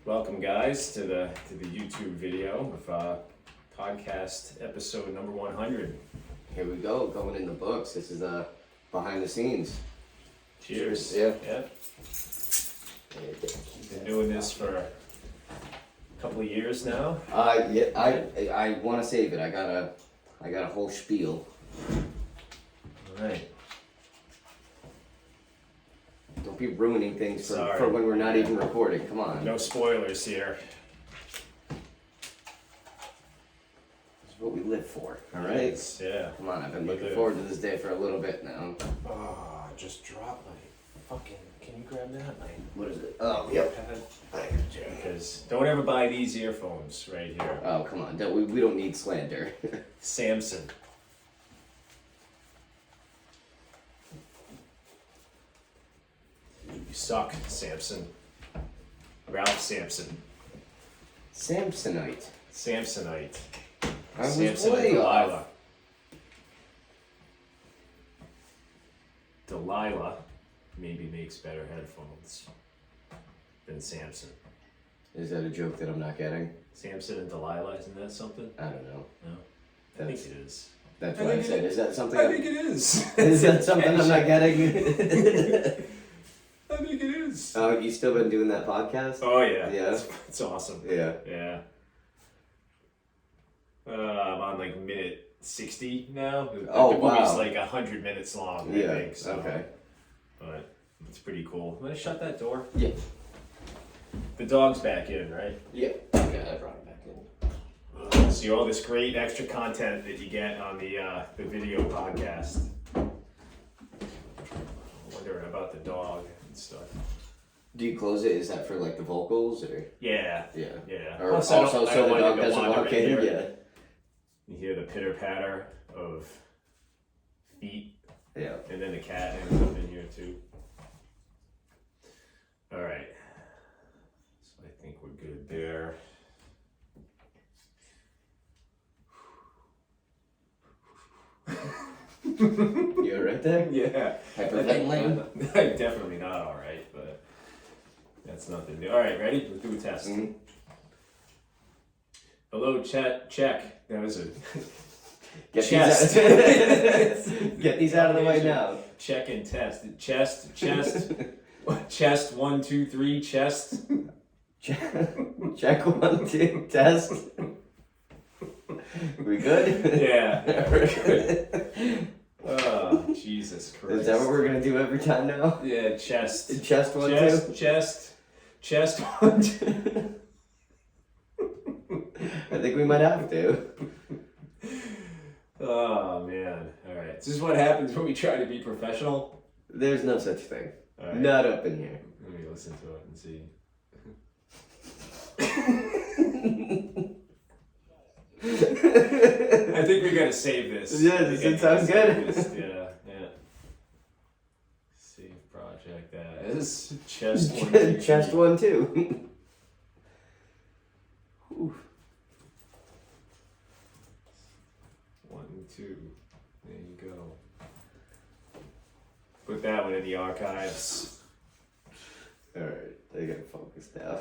Welcome, guys, to the YouTube video of podcast episode number 100. Here we go, going in the books. This is behind the scenes. Cheers. Yeah. Been doing this for a couple of years now. Yeah. I want to save it. I got a whole spiel. All right. Don't be ruining things for Sorry. when we're not even recording. Come on. No spoilers here. This is what we live for. All right. Yes, yeah. Come on. I've been We looking live. forward to this day for a little bit now. Oh, I just dropped my fucking. Can you grab that? My What is it? Oh, yep. pad? Because don't ever buy these earphones right here. Oh, come on. We don't need slander. Samson. You suck, Samson. Ralph Sampson. Samsonite. Samsonite. I was Samson and way off. Delilah. Delilah maybe makes better headphones than Samson. Is that a joke that I'm not getting? Samson and Delilah, isn't that something? I don't know. No? I think it is. That's I what I think said. it- Is that something? I think it is. Is that something I'm not getting? I think it is. Oh, you still been doing that podcast? Oh yeah. Yeah. It's awesome. Yeah. Yeah. I'm on like minute 60 now. Oh, the movie's wow. like 100 minutes long, I Yeah. think. So. Okay. But it's pretty cool. Let me shut that door. Yeah. The dog's back in, right? Yeah. Okay, I brought it back in. See all this great extra content that you get on the video podcast. Wondering about the dog and stuff. Do you close it? Is that for like the vocals or? Yeah. Yeah. Yeah. Or Plus, I don't- also I so don't the want dog it to doesn't wander walk in in? here. Yeah. You hear the pitter patter of feet, Yeah. and then the cat ends up in here too. All right. So I think we're good there. You alright there? Yeah. Hyperventilating? I'm definitely not all right, but that's nothing new. All right, ready? Let's do a test. Mhm. Hello, chat. Check. That was a Get Chest. these Get these out of the way now. check and test. Chest. Chest. 1, 2, 3. Chest. Check 1, 2, test. We good? Yeah. We're good. Oh, Jesus Christ. Is that what we're gonna do every time now? Yeah, chest. Chest 1, 2? Chest 1, 2. I think we might have to. Oh, man. All right. This is what happens when we try to be professional. There's no such thing. All right. Not up in here. Let me listen to it and see. I think we gotta save this. Yeah, I does think it I gotta sound save good? this. Yeah. Save project as chest 1, 2, Chest 3. 1, 2. Ooh. 1, 2. There you go. Put that one in the archives. Alright, I gotta focus now.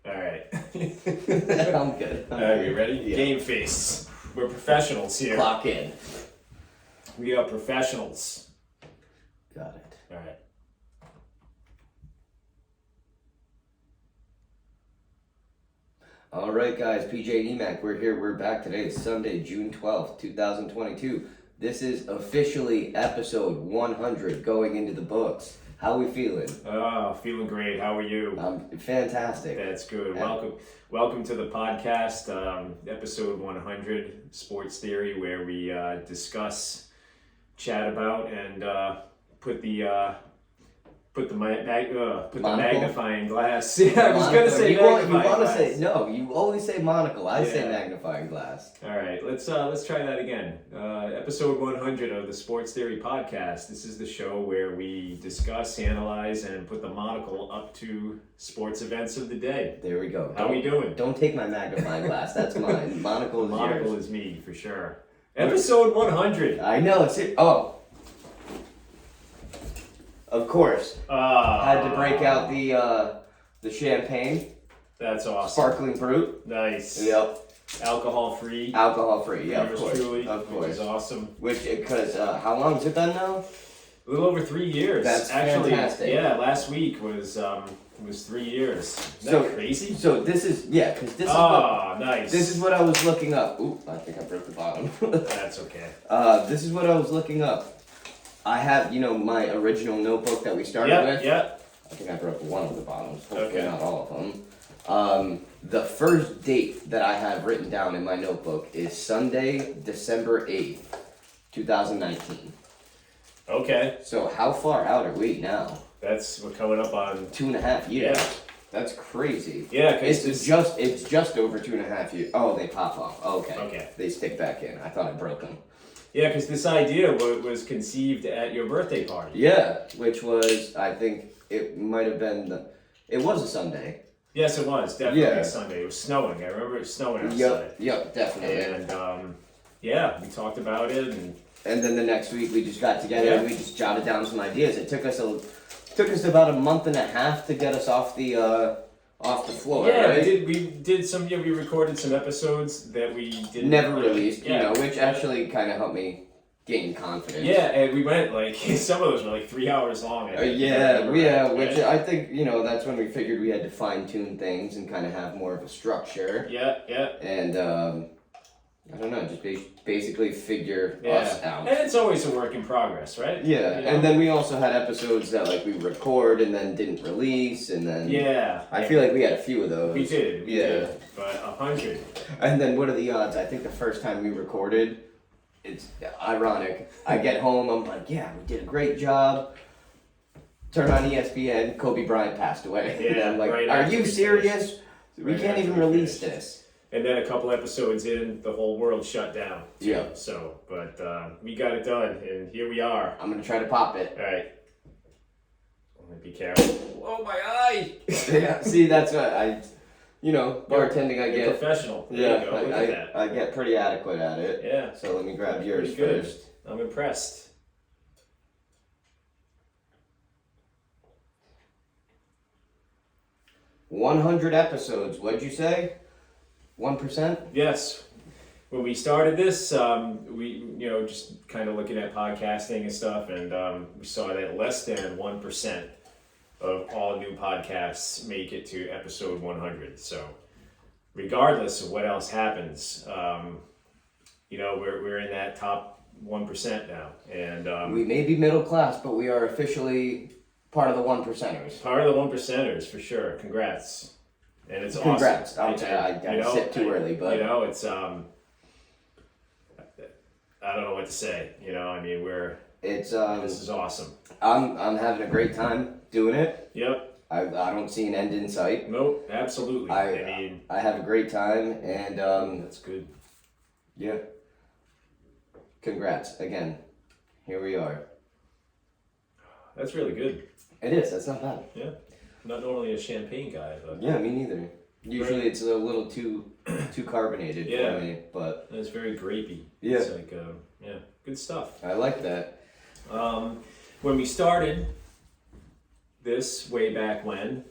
All right. I'm good. All right, you ready? Yeah. Game face. We're professionals here. Clock in. We are professionals. Got it. All right. Alright guys, PJ and EMAC, we're here, we're back today. It's Sunday, June 12th, 2022. This is officially episode 100 going into the books. How we feeling? Oh, feeling great. How are you? Fantastic. That's good. Yeah. Welcome to the podcast, episode 100, Sports Theory, where we discuss, chat about, and put the magnifying glass. Yeah, I was gonna say magnifying glass. You always say monocle. I say Yeah. magnifying glass. All right, let's try that again. Episode 100 of the Sports Theory podcast. This is the show where we discuss, analyze, and put the monocle up to sports events of the day. There we go. How we doing? Don't take my magnifying glass. That's mine. Monocle is Monocle yours. is me for sure. Episode 100. I know. It's it. Oh. Of course. Had to break out The champagne, That's awesome. sparkling brut. Nice. Yep. Alcohol free. Alcohol free. Yeah, of Yours course. truly, Of which course. is awesome. Which, because how long has it been now? A little over 3 years. That's actually. fantastic. Yeah, last week was 3 years. Isn't So- that crazy? So this is because this is what, Ah, nice. this is what I was looking up. Oop, I think I broke the bottom. That's okay. This is what I was looking up. I have, my original notebook that we started Yeah, with. yeah. I think I broke one of the bottoms. Hopefully Okay. not all of them. The first date that I have written down in my notebook is Sunday, December 8th, 2019. Okay. So how far out are we now? We're coming up on. 2.5 years. Yeah. That's crazy. Yeah, because It's just over 2.5 years. Oh, they pop off. Okay. Okay. They stick back in. I thought I broke them. this idea was conceived at your birthday party. Yeah, which was, I think it might have been it was a Sunday. Yes, it was definitely Yeah. a Sunday. It was snowing. I remember it was snowing outside. Yep, definitely. And we talked about it, and And then the next week we just got together Yeah. and we just jotted down some ideas. It took us about a month and a half to get us off the floor. Right? we did some. Yeah, we recorded some episodes that we didn't Never released, Yeah. which actually kind of helped me gain confidence. Yeah, and we went some of those were 3 hours long. I think. Which I think that's when we figured we had to fine tune things and kind of have more of a structure. Yeah. And I don't know, just basically figure Yeah. us out. And it's always a work in progress, right? Yeah, You know? and then we also had episodes that we record and then didn't release, and then Yeah. I feel like we had a few of those. we did. We Yeah. did. But 100. And then what are the odds? I think the first time we recorded, it's ironic. I get home, I'm like, yeah, we did a great job. Turn on ESPN, Kobe Bryant passed away. Yeah, And I'm like, right are after you we serious? We Right can't after even we release finished. this. And then a couple episodes in, the whole world shut down. too. Yeah. So, but we got it done, and here we are. I'm gonna try to pop it. All right. I'm gonna be careful. Oh, my eye! Yeah, see, that's what bartending I You're get. professional. There Yeah, you go. Look at that. I get pretty adequate at it. Yeah. So let me grab yours Pretty good. first. I'm impressed. 100 episodes. What'd you say? 1%? Yes. When we started this, we just kind of looking at podcasting and stuff, and we saw that less than 1% of all new podcasts make it to episode 100. So, regardless of what else happens, we're in that top 1% now, and We may be middle class, but we are officially part of the 1%ers. part of the 1%ers for sure. Congrats, and it's Congrats. awesome. I sip too early, but it's I don't know what to say. it's This is awesome. I'm having a great time doing it. Yep. I don't see an end in sight. Nope. Absolutely. I have a great time, and that's good. yeah. Congrats again. Here we are. That's really good. It is. That's not bad. I'm not normally a champagne guy, but Yeah, me neither. Usually it's a little too carbonated Yeah. for me, but it's very grapey. Yeah. It's good stuff. I like that. When we started this way back when,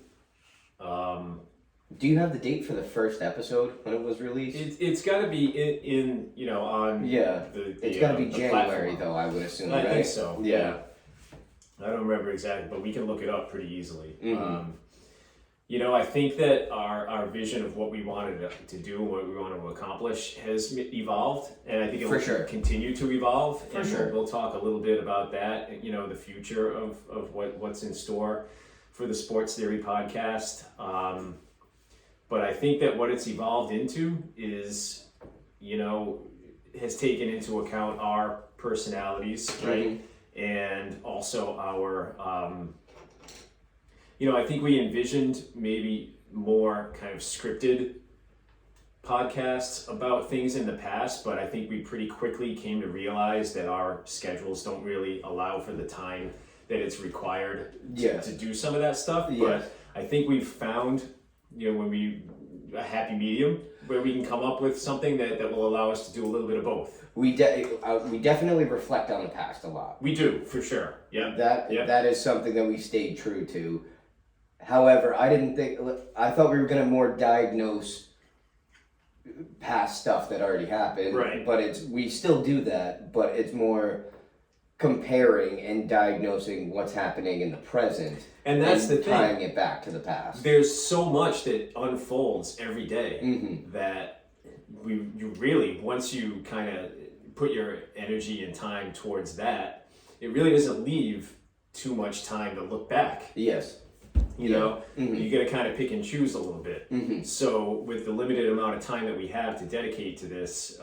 Do you have the date for the first episode when it was released? it's got to be in on Yeah. the It's got to be the January platform. though, I would assume, I right? think so. Yeah. I don't remember exactly, but we can look it up pretty easily. Mhm. I think that our vision of what we wanted to do and what we want to accomplish has evolved, and I think it For will sure. continue to evolve. For and sure. we'll talk a little bit about that. The future of what's in store for the Sports Theory podcast. But I think that what it's evolved into is, has taken into account our personalities, right? And also our, I think we envisioned maybe more kind of scripted podcasts about things in the past, but I think we pretty quickly came to realize that our schedules don't really allow for the time that it's required Yeah. to do some of that stuff. Yeah. But I think we've found, a happy medium where we can come up with something that will allow us to do a little bit of both. We definitely reflect on the past a lot. We do, for sure. Yeah. That is something that we stayed true to. However, I thought we were gonna more diagnose past stuff that already happened. Right. But we still do that, but it's more comparing and diagnosing what's happening in the present. And that's the thing. Tying it back to the past. There's so much that unfolds every day Mm-hmm. that you really, once you kind of put your energy and time towards that, it really doesn't leave too much time to look back. Yes. You know, Mm-hmm. you got to kind of pick and choose a little bit. Mm-hmm. So with the limited amount of time that we have to dedicate to this,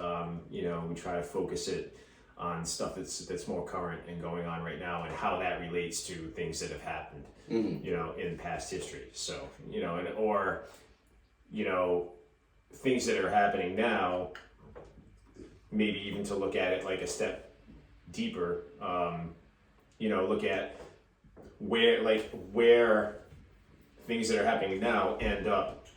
you know, we try to focus it on stuff that's more current and going on right now, and how that relates to things that have happened, Mm-hmm. you know, in past history. So, you know, or, you know, things that are happening now, maybe even to look at it like a step deeper, you know, look at where things that are happening now end up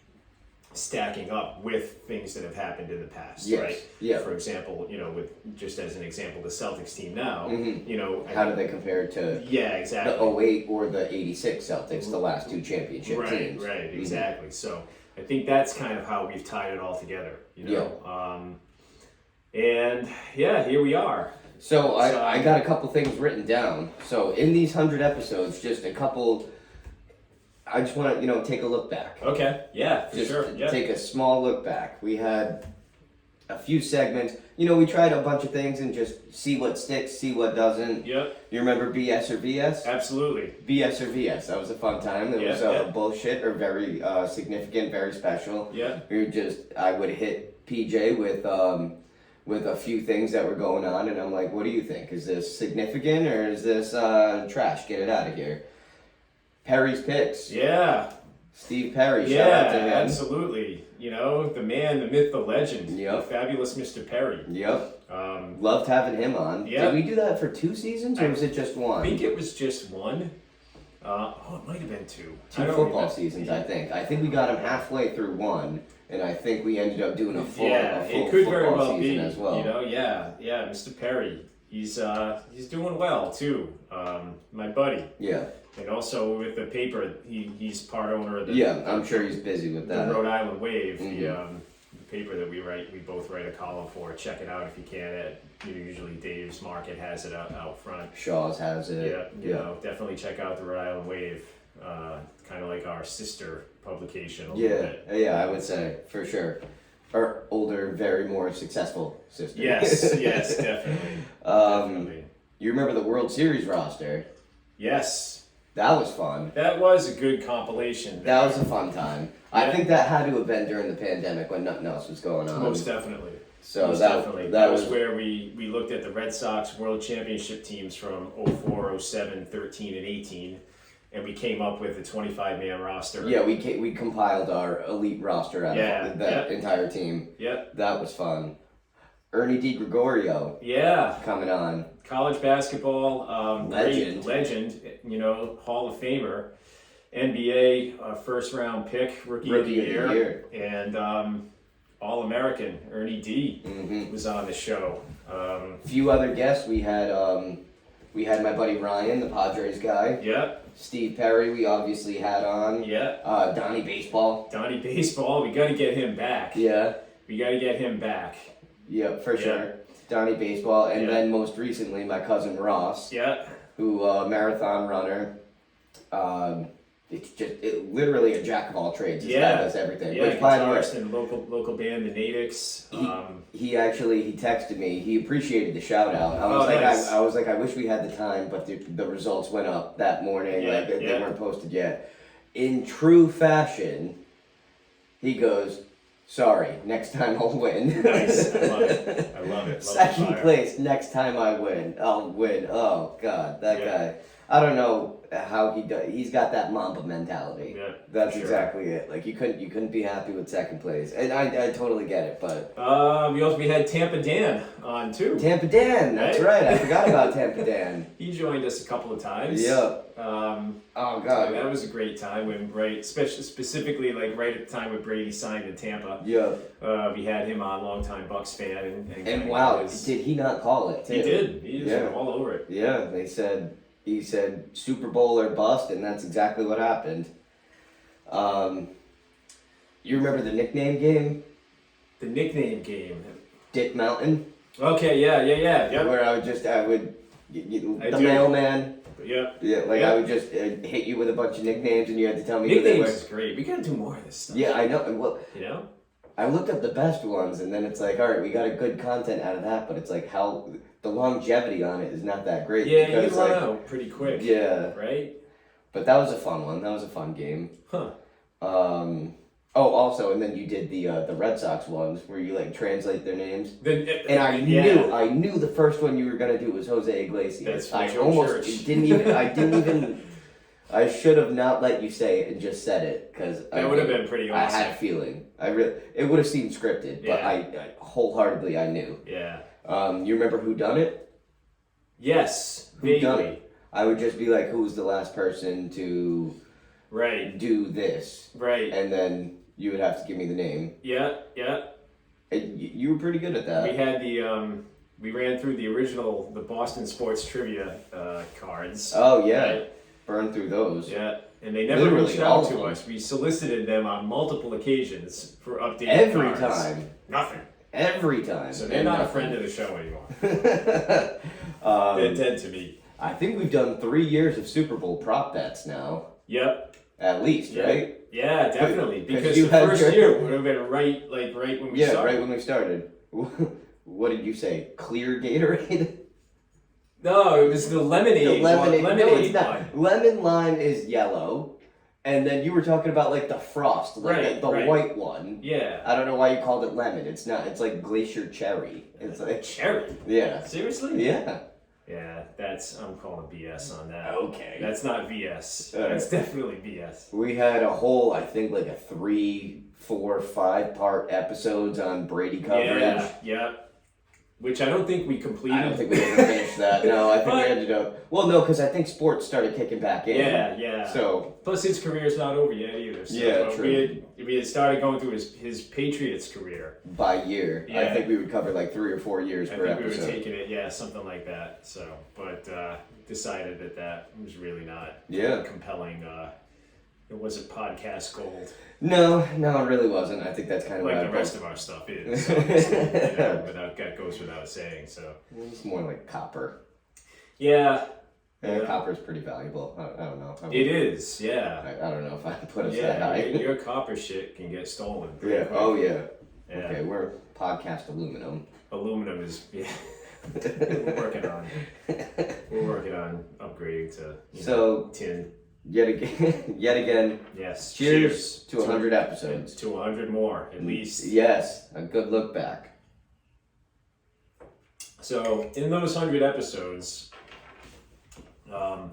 stacking up with things that have happened in the past, Yes. right? Yeah. For example, you know, with just as an example, the Celtics team now, Mhm. you know, How do they compare to yeah, the exactly. 08 or the 86 Celtics, the last two championship Right, teams? right, Mhm. exactly. So I think that's kind of how we've tied it all together, you know. And yeah, here we are. So I got a couple things written down. So in these 100 episodes, just a couple. I just want to take a look back. Okay, yeah, for Just sure. Yeah. take a small look back. We had a few segments. We tried a bunch of things and just see what sticks, see what doesn't. Yep, You remember BS or VS? absolutely. BS or VS. That was a fun time. It was Yeah. bullshit or very significant, very special. Yeah, I would hit PJ with a few things that were going on, and I'm like, what do you think? Is this significant or is this trash? Get it out of here. Perry's picks. yeah, Steve Perry. yeah, Shout out to him. absolutely. You know, the man, the myth, the legend. Yep. The fabulous Mr. Perry. Yep. Um, Loved having him on. Yeah. Did we do that for 2 seasons or was it just one? I think it was just one. It might have been two. I Two don't football remember. seasons, I think. I think we got him halfway through one, and I think we ended up doing a full It could very football well be. season as well. You know, yeah, Mr. Perry. He's doing well too. My buddy, Yeah. and also with the paper, he's part owner of the Yeah, I'm sure he's busy with the that. Rhode Island Wave, Mhm. the paper that we both write a column for. Check it out if you can. Usually Dave's Market has it out front. Shaw's has it. Yeah, you know, definitely check out the Rhode Island Wave. Kind of like our sister publication a little bit. Yeah, I would say for sure. Our older, very more successful sister. Yes, definitely. Definitely. You remember the World Series roster? Yes, That was fun. that was a good compilation. That was a fun time. I Yeah. think that had to have been during the pandemic when nothing else was going on. Most definitely. So Most that definitely. that was was where we looked at the Red Sox World Championship teams from 04, 07, 13, and 18, and we came up with a 25-man roster. yeah. We compiled our elite roster out Yeah, of that yeah. entire team. Yep. That was fun. Ernie DiGregorio Yeah. coming on. College basketball Legend. legend, you know, Hall of Famer, NBA first round pick, rookie of the year, and All-American Ernie D Mm-hmm. was on the show. Few other guests. We had my buddy Ryan, the Padres guy. Yeah, Steve Perry, we obviously had on. yeah. Donnie Baseball. Donnie Baseball, we got to get him back. Yeah. We got to get him back. Yep, for Yeah. sure. Donnie Baseball, and Yeah. then most recently my cousin Ross, Yeah, who marathon runner. It's literally a jack of all trades. This Yeah. guy does everything. yeah. Which, by the way, Guitarist in local band, the Natives. he texted me. He appreciated the shout out. Nice. I was like, I wish we had the time, but the results went up that morning. Yeah, They yeah. weren't posted yet. In true fashion, he goes, "Sorry, next time I'll win." Nice. I love it. I love it. Love the Second fire. place, next time I win, I'll win. Oh God, that Yeah. guy. I don't know how he does. He's got that Mamba mentality. Yeah, That's sure. exactly it. Like you couldn't be happy with second place, and I totally get it. But we had Tampa Dan on too. Tampa Dan, that's Right? right. I forgot about Tampa Dan. He joined us a couple of times. Yeah. Um, Oh so God. that was a great time specifically like right at the time when Brady signed in Tampa. Yeah. We had him on, longtime Bucks fan, And wow, was- did he not call it? Too? he did. He was Yeah. all over it. Yeah. He said Super Bowl or bust, and that's exactly what happened. You remember the nickname game? The nickname game. Dick Mountain? Okay, yeah. Yep. Where I would, the mailman. Yep. Yeah, like Yep. I would just hit you with a bunch of nicknames and you had to tell me who they Nicknames were. is great. We gotta do more of this stuff. Yeah, I know. Well, You know? I looked up the best ones and then it's like, all right, we got a good content out of that, but it's like how the longevity on it is not that great. Yeah, because, you run like, out pretty quick. Yeah. Right? But that was a fun one. That was a fun game. Huh. Oh, also, and then you did the Red Sox ones where you like translate their names. And Yeah. I knew the first one you were gonna do was Jose Iglesias. That's for I Joe almost Church. didn't even. I should have not let you say it and just said it because That would have been pretty I awesome. had a feeling. it would have seemed scripted, but Yeah. I wholeheartedly I knew. Yeah. You remember Who Done It? Yes. Who done Vaguely. it? I would just be like, who was the last person to Right. do this, Right. and then you would have to give me the name. Yeah. And you were pretty good at that. We had we ran through the Boston sports trivia cards. Oh yeah, Right? burn through those. Yeah. And they never Literally reached all out of to them. us. We solicited them on multiple occasions for updated Every cards. time. Nothing. Every time. So they're not a friend of the show anymore. Um, They're dead to me. I think we've done 3 years of Super Bowl prop bets now, Yep. at least, Yeah. right? Yeah, definitely. 'Cause Because you the had first your- year would have been right when we Yeah, started. right when we started. What did you say? Clear Gatorade? No, it was the lemonade. The lemonade. One, No, lemonade it's not. one. Lemon lime is yellow, and then you were talking about like the frost, like Right, the right. white one. Yeah. I don't know why you called it lemon. It's not. It's like glacier cherry. It's like Cherry. yeah, Seriously? yeah. Yeah, I'm calling BS on that. Okay. That's not VS. All right. That's definitely BS. We had a whole, I think, like a 3, 4, 5-part episodes on Brady coverage. Yeah. Which I don't think we completed. I don't think we ever finished that. No, I think we But- ended up. Well, no, because I think sports started kicking back in. Yeah. So Plus, his career's not over yet either. So Yeah, true. We had started going through his Patriots career. by year, I Yeah. think we would cover like 3 or 4 years I per think we episode. were taking it, something like that. So, but decided that was really not Yeah. compelling. It wasn't podcast gold No, it really wasn't. I think that's kind of like what the I rest of our stuff is. Obviously, that goes without saying. So, It's more like copper. yeah, And Yeah. copper's pretty valuable. I don't know. it is. Yeah, I don't know if I put us that yeah. high. Your copper shit can get stolen. pretty Yeah. quick. Oh yeah. Yeah. Okay, we're podcast aluminum. Aluminum is we're working on upgrading to So tin. yet again, Yes. cheers to 100 episodes. To 100 more at least. Yes, a good look back. So in those 100 episodes, I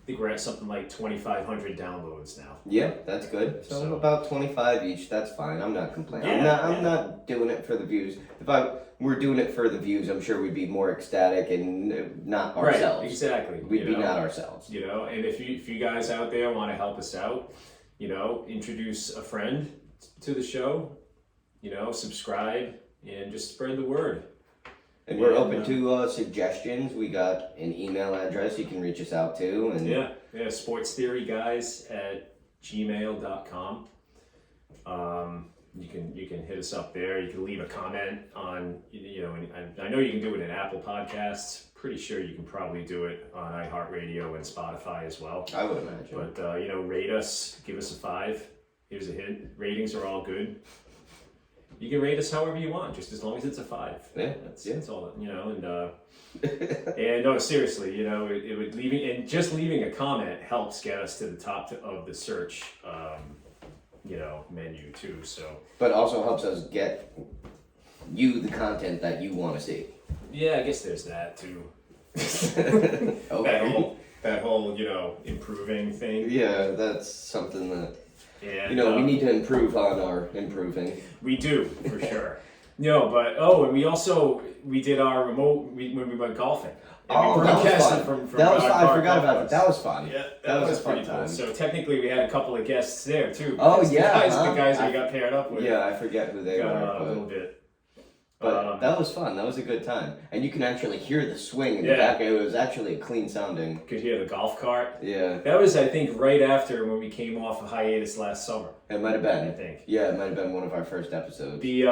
think we're at something like 2,500 downloads now. Yeah, that's good. So about 25 each. That's fine. I'm not complaining. I'm not doing it for the views. If I were doing it for the views, I'm sure we'd be more ecstatic and not ourselves. Right, exactly. We'd be not ourselves. You know, and if you guys out there want to help us out, introduce a friend to the show, subscribe and just spread the word. And we're open to suggestions. We got an email address you can reach us out to. And sportstheoryguys@gmail.com. You can hit us up there. You can leave a comment on, and I know you can do it in Apple Podcasts. Pretty sure you can probably do it on iHeartRadio and Spotify as well. I would imagine. But, rate us, give us a 5. Here's a hint. Ratings are all good. You can rate us however you want, just as long as it's a 5. Yeah, That's all, and no, seriously, it would leaving a comment helps get us to the top of the search, menu too. So, But also helps us get you the content that you want to see. yeah, I guess there's that too. Okay. That whole, improving thing. Yeah, that's something that Yeah, we need to improve on our improving. We do, for sure. No, but and we did our remote when we went golfing. And we That was broadcasted fun. from That was our fun. I golf forgot about course. that. That was fun. Yeah, That was a fun pretty cool. time. So technically, we had a couple of guests there too. Oh, because yeah, the huh? guys we got paired up with. Yeah, I forget who they got were. a but- little bit But that was fun. That was a good time. And you can actually hear the swing in the Yeah. back. It was actually a clean sounding. Could hear the golf cart. Yeah, That was, I think, right after when we came off a hiatus last summer. it might have I been. think. Yeah, it might have been one of our first episodes. The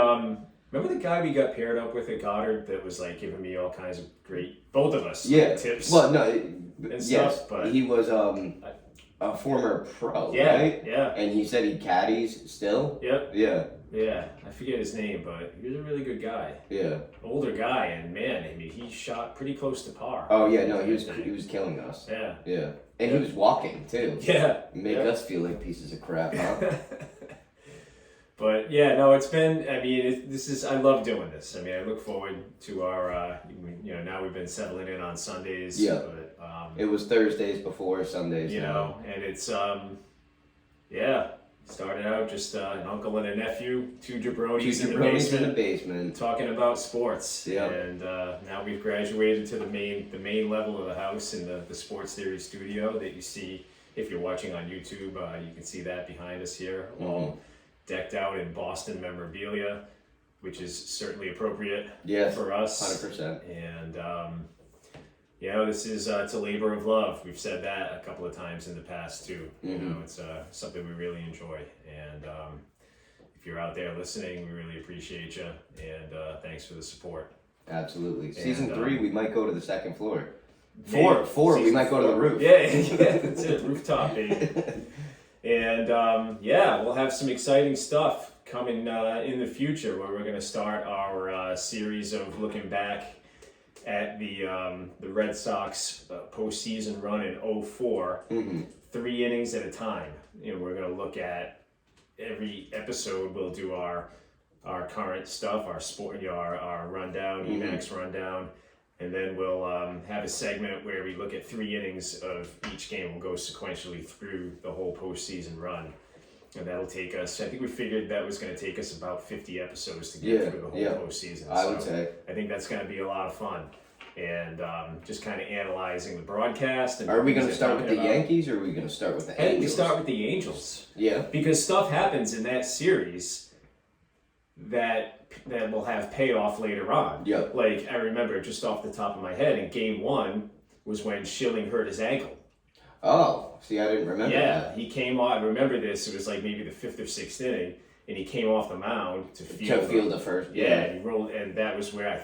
remember the guy we got paired up with at Goddard that was like giving me all kinds of great, both of us, Yeah. tips. Well, no, and yes, stuff, but he was a former pro, yeah, right? yeah, And he said he caddies still. yep, Yeah, yeah. I forget his name, but he was a really good guy, yeah. older guy, and man, I mean, he shot pretty close to par. Oh yeah, no, he I was think. killing us. Yeah, Yeah, and he was walking too. yeah. Make yeah. us feel like pieces of crap, huh? But yeah, no, it's been. I mean, this is. I love doing this. I mean, I look forward to our. Now we've been settling in on Sundays. Yeah. But It was Thursdays before Sundays. you now. know, and it's yeah. Started out just an uncle and a nephew, two jabronis in the Jabronis basement, in the basement. talking about sports. Yeah. And now we've graduated to the main level of the house in the Sports Theory studio that you see if you're watching on YouTube. You can see that behind us here, all decked out in Boston memorabilia, which is certainly appropriate Yes, for us. 100%. And this is it's a labor of love. We've said that a couple of times in the past too. You know, it's something we really enjoy. And if you're out there listening, we really appreciate you. And thanks for the support. Absolutely. Season And, 3, we might go to the second floor. Yeah, Four, we season might go to the roof. Yeah, that's it. Rooftop, baby. And we'll have some exciting stuff coming in the future where we're going to start our series of looking back at the Red Sox postseason run in 04, 3 innings at a time. You know, we're going to look at every episode. We'll do our current stuff, our sport, our rundown, Emacs rundown, and then we'll have a segment where we look at 3 innings of each game. We'll go sequentially through the whole postseason run. And that'll take us, I think we figured that was going to take us about 50 episodes to get through the whole postseason. I would say. I think that's going to be a lot of fun. And just kind of analyzing the broadcast. And Are we going to start with the about. Yankees or are we going to start with the I think we Angels? start with the Angels. Yeah. Because stuff happens in that series that will have payoff later on. Yep. Like, I remember just off the top of my head, in game 1 was when Schilling hurt his ankle. Oh, see, I didn't remember that. He came on. I remember this. It was like maybe the 5th or 6th inning, and he came off the mound to field the first. Yeah, and he rolled, and that was where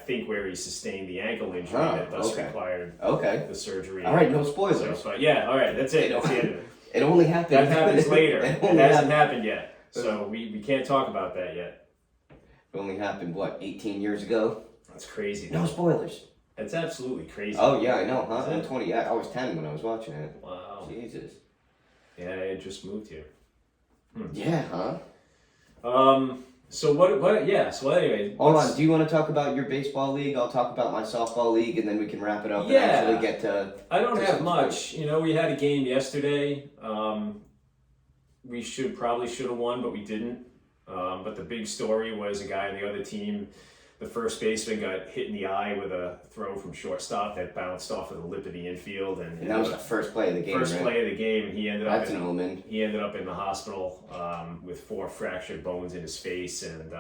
he sustained the ankle injury that thus required Okay. the surgery. All right, no spoilers. So, but yeah, all right, that's it. That's the end of it. It only happened. That happens later. It It only hasn't happened, happened yet, so we can't talk about that yet. it only happened, what, 18 years ago? That's crazy. No spoilers. That's absolutely crazy. Oh, yeah, I know, huh? Is I'm it? 20. I was 10 when I was watching it. Wow. Jesus. Yeah, I had just moved here. Yeah, huh? So what? Yeah. So anyway. Hold let's- on. Do you want to talk about your baseball league? I'll talk about my softball league, and then we can wrap it up Yeah. and actually get to. I don't to have some much. You know, we had a game yesterday. We should have won, but we didn't. But the big story was a guy on the other team, the first baseman, got hit in the eye with a throw from shortstop that bounced off of the lip of the infield, And that was the first play of the game, first right? play of the game. And he ended That's up an omen. in the hospital with 4 fractured bones in his face and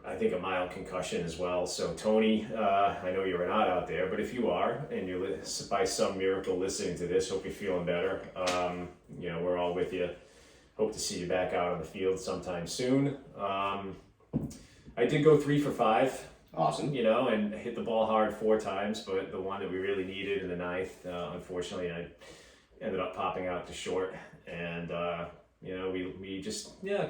I think a mild concussion as well. So Tony, I know you're not out there, but if you are and you're by some miracle listening to this, hope you're feeling better. We're all with you. Hope to see you back out on the field sometime soon. I did go 3 for 5. Awesome. And hit the ball hard 4 times, but the one that we really needed in the 9th, unfortunately, I ended up popping out to short. And, we just, a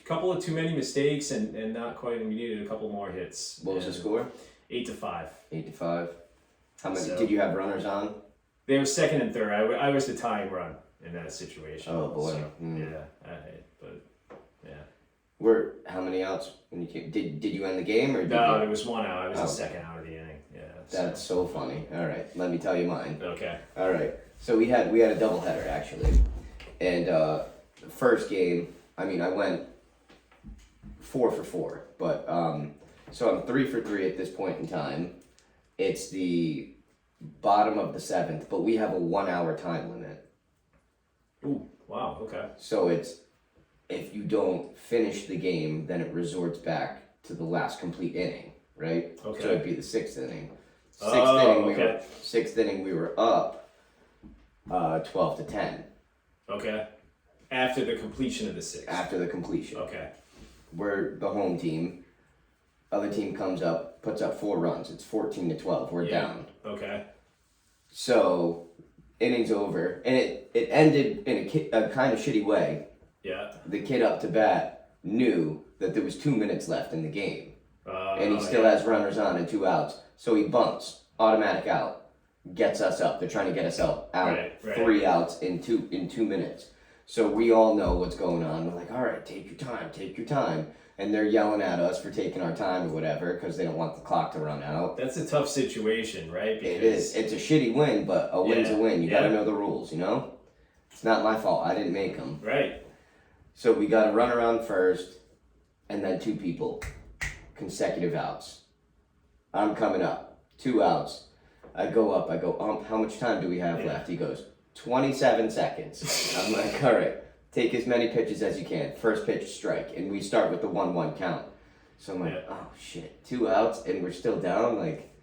couple of too many mistakes and not quite, we needed a couple more hits. What was the score? 8-5. 8-5. How many So- did you have runners on? They were 2nd and 3rd. I was the tying run in that situation. Oh, boy. So, Mm. yeah, How many outs when you came? Did you end the game or? No, you, there was 1 out. I was the Okay. 2nd out of the inning. Yeah. That's so funny. All right, let me tell you mine. Okay. All right, so we had a doubleheader actually, and the first game, I went 4 for 4, but so I'm 3 for 3 at this point in time. It's the bottom of the 7th, but we have a 1 hour time limit. Ooh, wow, okay. So it's if you don't finish the game, then it resorts back to the last complete inning, right? Okay. So it'd be the sixth inning. Okay. Sixth inning we were up 12-10 Okay. After the completion of the sixth. after the completion. Okay. We're the home team. Other team comes up, puts up 4 runs. It's 14-12. We're down. Okay. So innings over, and it ended in a kind of shitty way. Yeah. The kid up to bat knew that there was 2 minutes left in the game, and he still yeah. has runners on and 2 outs. So he bunts, automatic out, gets us up. They're trying to get us out Right. 3 outs in 2 minutes. So we all know what's going on. We're like, all right, take your time. And they're yelling at us for taking our time or whatever because they don't want the clock to run out. That's a tough situation, right? Because It is. It's a shitty win, but a win's a win. You Yeah. gotta know the rules, you know? It's not my fault. I didn't make them. Right. So we got to run around first, and then 2 people. Consecutive outs. I'm coming up. 2 outs. I go up. I go, how much time do we have left? He goes, 27 seconds. I'm like, all right, take as many pitches as you can. First pitch, strike. And we start with the 1-1 count. So I'm like, oh shit, 2 outs, and we're still down? Like,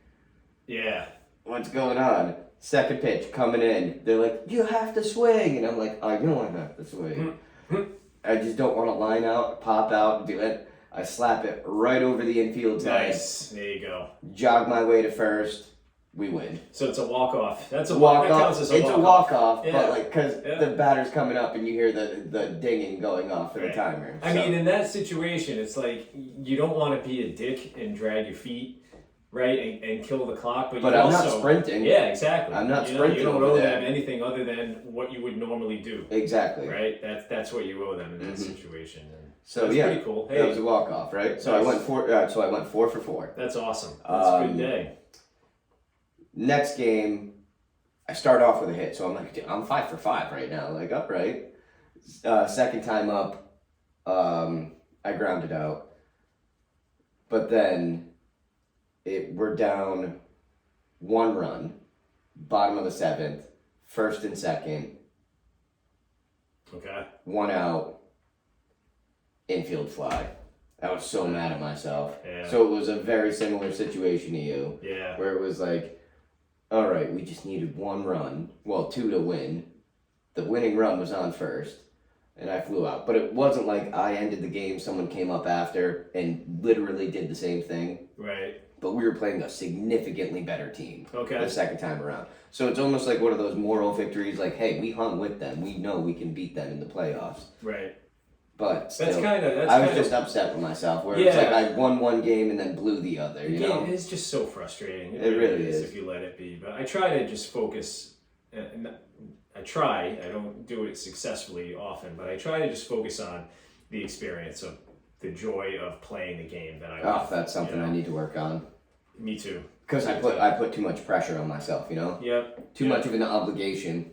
Yeah. what's going on? Second pitch, coming in. They're like, you have to swing. And I'm like, I know I have to swing. I just don't want to line out, pop out, do it. I slap it right over the infield side. Nice. There you go. Jog my way to first. We win. So it's a walk-off. That's a Walk That off. counts as It's a walk off, Yeah. but like because Yeah. the batter's coming up and you hear the dinging going off for the Right. timer. I So- mean, in that situation, it's like you don't want to be a dick and drag your feet, right, and kill the clock. But I'm also, not sprinting. Yeah, exactly. I'm not You sprinting You don't over owe there. them anything other than what you would normally do, Exactly. right? That's what you owe them in that situation. And So that's yeah, pretty cool. that was Hey, a walk off, right? So I Nice. went 4 for 4. that's awesome. That's a good day. Next game, I start off with a hit, so I'm like, dude, I'm 5 for 5 right now. Like, all right. Second time up, I grounded out, but then we're down 1 run, bottom of the 7th, first and second, Okay. 1 out, infield fly. I was so mad at myself. Yeah. So it was a very similar situation to you, Yeah. where it was like, all right, we just needed 1 run, well, 2 to win. The winning run was on first, and I flew out. But it wasn't like I ended the game, someone came up after and literally did the same thing. Right. But we were playing a significantly better team Okay. the second time around. So it's almost like one of those moral victories, like, hey, we hung with them. We know we can beat them in the playoffs. Right. But still, That's kind of. I was just upset with myself, where it's like I won 1 game and then blew the other, you know? It's just so frustrating. It really is. if you let it be. But I try to just focus. And I try. I don't do it successfully often, but I try to just focus on the experience of the joy of playing the game that I Oh, love. that's something you know? I need to work on. Me too. Because I put too much pressure on myself, you know? Yep. Too much of an obligation,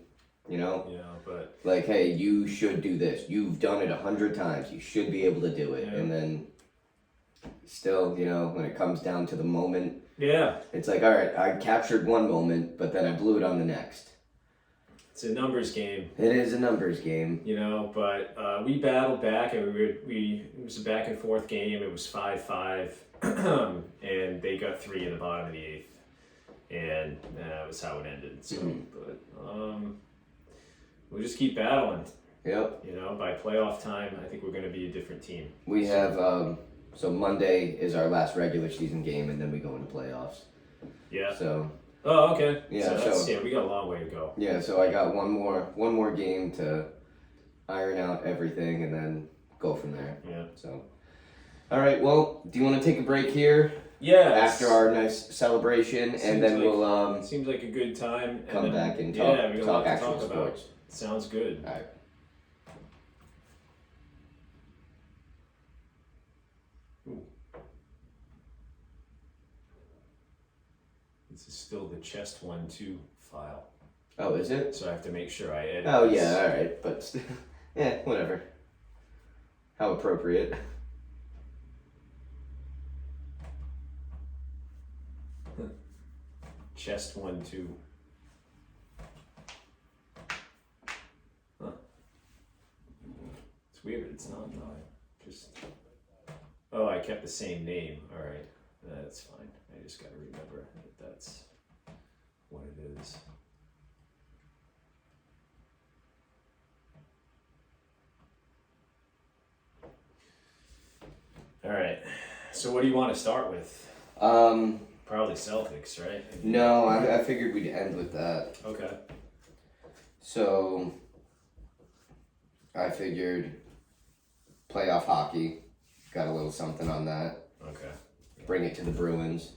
you know? You know, but Like, hey, you should do this. You've done it 100 times. You should be able to do it. Yeah. And then still, you know, when it comes down to the moment, yeah, it's like, all right, I captured 1 moment, but then I blew it on the next. it's a numbers game. It is a numbers game. You know, but we battled back, and it was a back and forth game. It was 5-5, and they got 3 in the bottom of the 8th, and that was how it ended. So, but we'll just keep battling. Yep. You know, by playoff time, I think we're going to be a different team. We have, so Monday is our last regular season game, and then we go into playoffs. Yeah. So, Oh, okay. Yeah, So we got a long way to go. yeah, so I got one more game to iron out everything and then go from there. Yeah. So, all right. Well, do you want to take a break here Yeah. after our nice celebration, and Seems then like- we'll Seems like a good time. And come then- back and yeah, talk we got a lot talk to actual talk about. sports. Sounds good. All right. This is still the chest 1-2 file, Oh, is it? so I have to make sure I edit. Oh this. yeah. All right. But yeah, whatever. How appropriate. Chest 1-2. Huh. It's weird. It's not mine. Just. Oh, I kept the same name. All right, that's fine. I just got to remember that that's what it is. All right. So what do you want to start with? Probably Celtics, right? No, I figured we'd end with that. Okay. So, I figured playoff hockey, got a little something on that. Okay. Bring it to the Bruins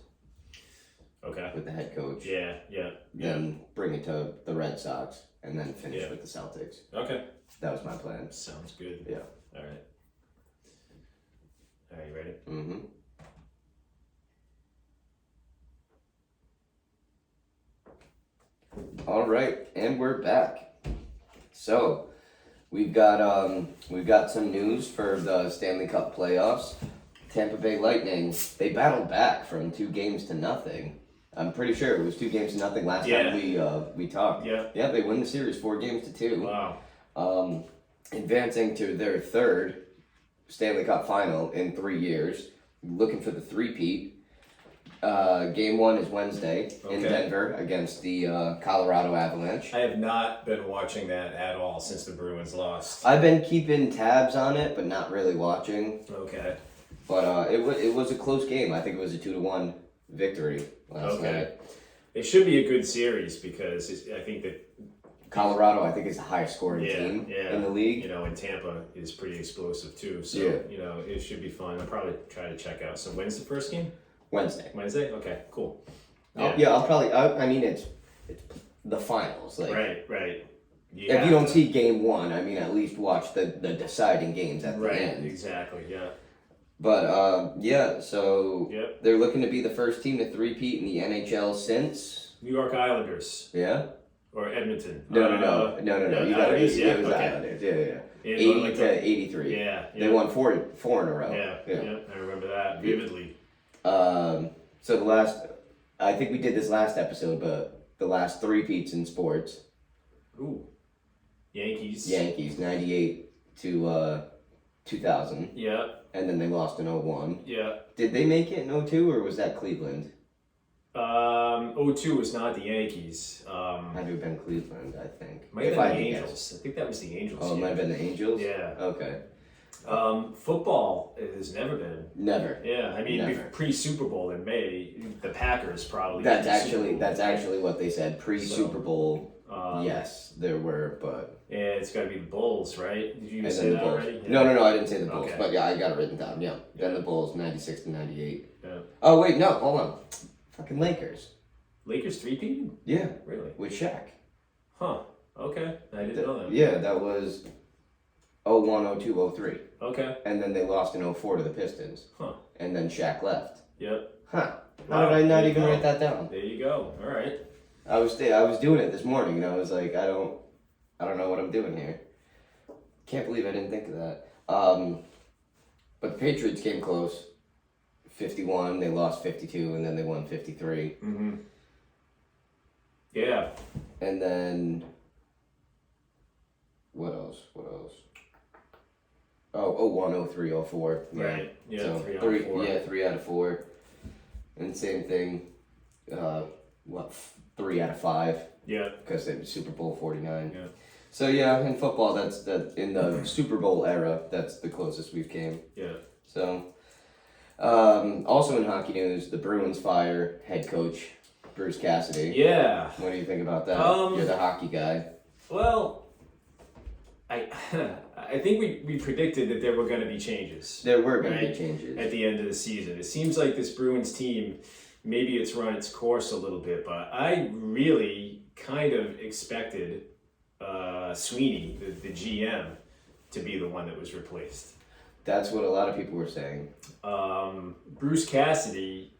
Okay. with the head coach. Yeah. Then bring it to the Red Sox, and then finish Yeah. with the Celtics. Okay. That was my plan. Sounds good. Yeah. All right. Are you ready? Mm-hmm. All right, and we're back. So, we've got some news for the Stanley Cup playoffs. Tampa Bay Lightning, they battled back from 2 games to nothing. I'm pretty sure it was 2 games to nothing last time we talked. Yeah. Yeah, they win the series 4 games to 2. Wow. Advancing to their 3rd Stanley Cup final in 3 years, looking for the three-peat. Game 1 is Wednesday in Okay. Denver against the Colorado Avalanche. I have not been watching that at all since the Bruins lost. I've been keeping tabs on it, but not really watching. Okay. But it was a close game. I think it was a 2-1 victory last night. It should be a good series because I think that Colorado, I think, is the highest scoring team in the league. You know, and Tampa is pretty explosive too. So you know, it should be fun. I'll probably try to check out. So when's the first game? Wednesday. Wednesday. Okay. Cool. I'll probably. I mean, it's the finals. Like, Right. if you don't see game 1, I mean, at least watch the deciding games at the end. Exactly. Yeah. But so Yep. they're looking to be the first team to three-peat in the NHL since. New York Islanders Yeah. or Edmonton. No. You got it. Yeah. It was Okay. Islanders. Yeah. Yeah, 80 like to 83. Yeah. They won four in a row. Yeah. I remember that vividly. So I think we did this last episode, but the last three-peats in sports. Ooh. Yankees. 98 to 2000. Yeah. And then they lost in 01. Yeah. Did they make it in 02 or was that Cleveland? 02 was not the Yankees. Had to have been Cleveland, I think. Might have been the Angels. I think that was the Angels. Oh, it might have been the Angels? Yeah. Okay. Football has never been. Never. Yeah, I mean, Never. pre-Super Bowl in May, the Packers probably. That's did the Super Bowl. actually what they said. Pre-Super Bowl, Um, yes, there were, but... Yeah, it's got to be the Bulls, right? Did you And say then the that Bulls. already? Yeah. No, I didn't say the Bulls, Okay. but yeah, I got it written down, yeah. Then the Bulls, 96 to 98. Yeah. Oh, wait, no, hold on. Fucking Lakers. Lakers three-peated? Yeah, Really? with Shaq. Huh. Okay. I didn't know that. Yeah, that was 01, 02, 03. Okay. And then they lost in 04 to the Pistons. Huh. And then Shaq left. Yep. Huh. Wow, How did I not there you even go. write that down? There you go. All right. I was doing it this morning and I was like, I don't know what I'm doing here. Can't believe I didn't think of that. But the Patriots came close. 51, they lost 52, and then they won 53. Mm-hmm. Yeah. And then what else? Oh, 01, 03, 04. Yeah. Right. Yeah. So 3 out of 4. 3 out of 4. And same thing. 3 out of 5 Yeah. because they were Super Bowl 49. Yeah. So yeah, in football, that's in the Super Bowl era. That's the closest we've came. Yeah. So, also in hockey news, the Bruins fire head coach Bruce Cassidy. Yeah. What do you think about that? You're the hockey guy. Well, I think we predicted that there were going to be changes. There were going to Right. be changes. At the end of the season. It seems like this Bruins team, maybe it's run its course a little bit, but I really kind of expected Sweeney, the GM, to be the one that was replaced. That's what a lot of people were saying. Bruce Cassidy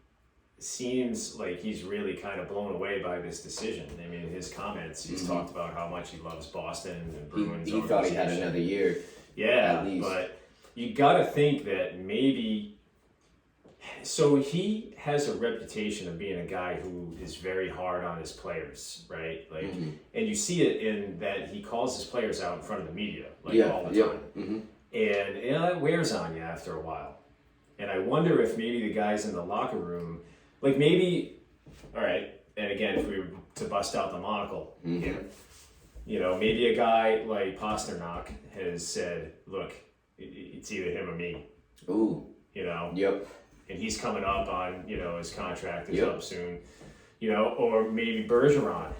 seems like he's really kind of blown away by this decision. I mean, his comments, he's talked about how much he loves Boston and Bruins. He thought he had organization. another year. Yeah, at least. but you got to think that maybe. So he has a reputation of being a guy who is very hard on his players, right? Like, and you see it in that he calls his players out in front of the media, like all the time, and that wears on you after a while. And I wonder if maybe the guys in the locker room, like maybe, all right, and again, if we were to bust out the monocle here, you know, maybe a guy like Pasternak has said, look, it's either him or me. Ooh. You know? Yep. And he's coming up on, you know, his contract is Yep. up soon. You know, or maybe Bergeron.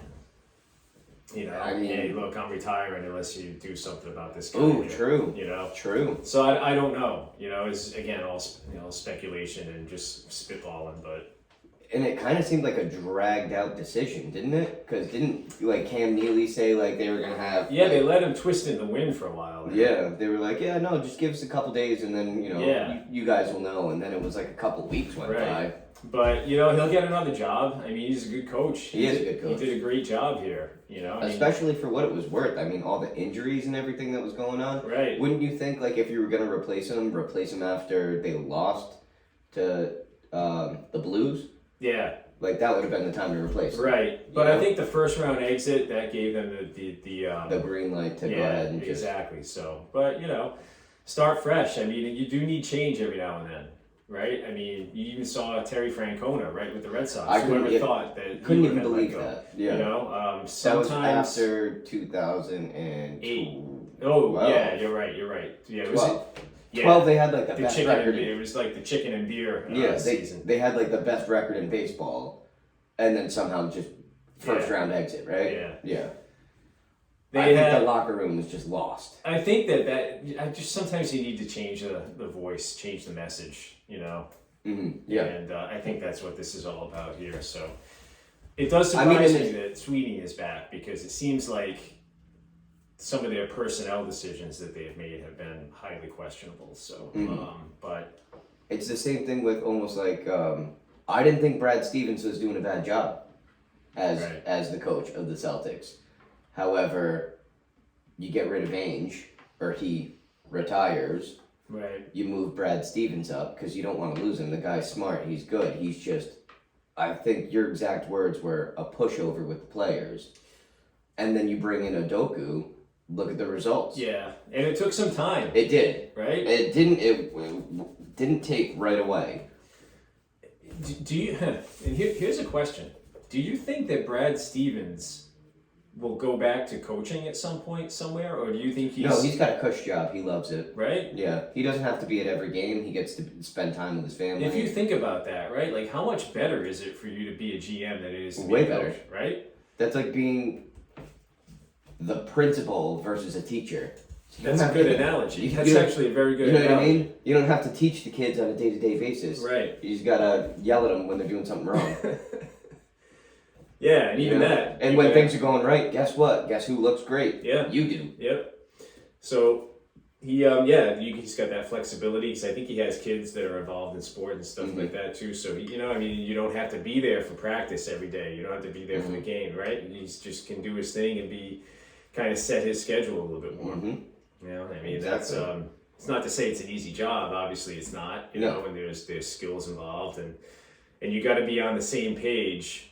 You know, I mean, hey, look, I'm retiring unless you do something about this guy. Ooh, here, true. You know? True. So I don't know. You know, it's, again, all speculation and just spitballing, but... And it kind of seemed like a dragged out decision, didn't it? Because didn't like Cam Neely say like they were gonna have? Yeah, like, they let him twist in the wind for a while. Right? Yeah, they were like, yeah, no, just give us a couple days and then you know Yeah. you guys will know. And then it was like a couple weeks went Right. But, you know, he'll get another job. I mean, he's a good coach. He is a good coach. He did a great job here, you know? by, especially for what it was worth. I mean, all the injuries and everything that was going on. Right. Wouldn't you think like if you were gonna replace him after they lost to the Blues? Yeah. Like that would have been the time to replace him. Right. But You I know? think the first round exit, that gave them The green light to go ahead and just exactly. So, but, you know, start fresh. I mean, you do need change every now and then, right? I mean, you even saw Terry Francona, right, with the Red Sox. I couldn't- Whoever yeah, thought that he couldn't would even have let believe go, that. Yeah. You know, That was sometimes... after 2002. Oh, Wow. yeah, you're right. Yeah, it was... 12. Yeah, 12, they had like the the best chicken record. and, it was like the chicken and beer Yeah, season. they had like the best record in baseball, and then somehow just first Yeah. round exit, right? Yeah. Yeah. They I think had... the locker room was just lost. I think that I just sometimes you need to change the voice, change the message, you know. Yeah. And I think that's what this is all about here. So it does I mean, surprise and me that Sweeney is back because it seems like some of their personnel decisions that they have made have been highly questionable. So, but It's the same thing with almost like I didn't think Brad Stevens was doing a bad job Right. as the coach of the Celtics. However, you get rid of Ainge or he retires. right, You move Brad Stevens up because you don't want to lose him. The guy's smart. He's good. He's just, I think your exact words were a pushover with the players. And then you bring in Udoka. Look at the results. yeah, and it took some time, It did. right? It didn't take right away. Do you? And here's a question: do you think that Brad Stevens will go back to coaching at some point somewhere, or do you think He's got a cush job. He loves it. right? Yeah, he doesn't have to be at every game. He gets to spend time with his family. If you think about that, right? Like, how much better is it for you to be a GM than it is to Way be a better. coach, right? That's like being the principal versus a teacher. You That's don't a have good to- analogy. you- That's you know- actually a very good You know what I analogy. mean? You don't have to teach the kids on a day-to-day basis. Right. You just gotta yell at them when they're doing something wrong. Yeah, and You even know? that. And when things are going right, guess what? Guess who looks great? Yeah. You do. Yep. So he's got that flexibility because I think he has kids that are involved in sport and stuff like that too. So you don't have to be there for practice every day. You don't have to be there for the game, right? He just can do his thing and be kind of set his schedule a little bit more. You know, I mean Exactly. that's it's not to say it's an easy job. Obviously, it's not. You No. know, and there's skills involved and you got to be on the same page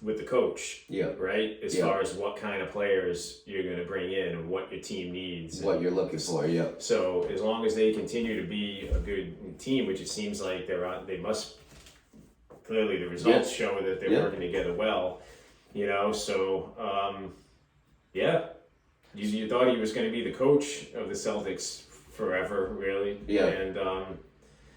with the coach. Yeah. Right? As Yeah. far as what kind of players you're going to bring in and what your team needs. What you're looking for, yeah. So as long as they continue to be a good team, which it seems like they must, clearly the results show that they're Yeah. working together well, you know, so, yeah. You thought he was going to be the coach of the Celtics forever, really. Yeah. And,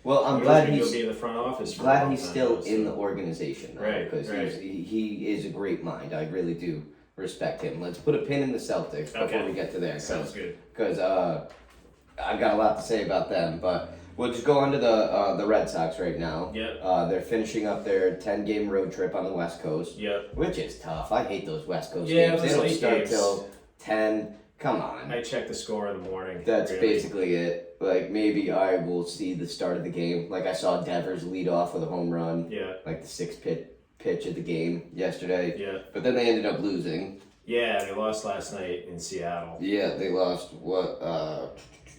Well, I'm who knows, glad maybe he's he'll be in the front office for a glad long he's time still now, in so. the organization, Right, Because right. he is a great mind. I really do respect him. Let's put a pin in the Celtics before Okay. we get to there. Sounds good. Because I've got a lot to say about them, but we'll just go on to the Red Sox right now. Yep. They're finishing up their 10-game road trip on the West Coast, Yep. which is tough. I hate those West Coast Yeah, games. They those don't late start games. till 10. Come on. I checked the score in the morning. That's really. basically it. Like, maybe I will see the start of the game. Like, I saw Devers lead off with a home run, Yeah. like the sixth pitch of the game yesterday. Yeah. But then they ended up losing. Yeah, they lost last night in Seattle. Yeah, they lost,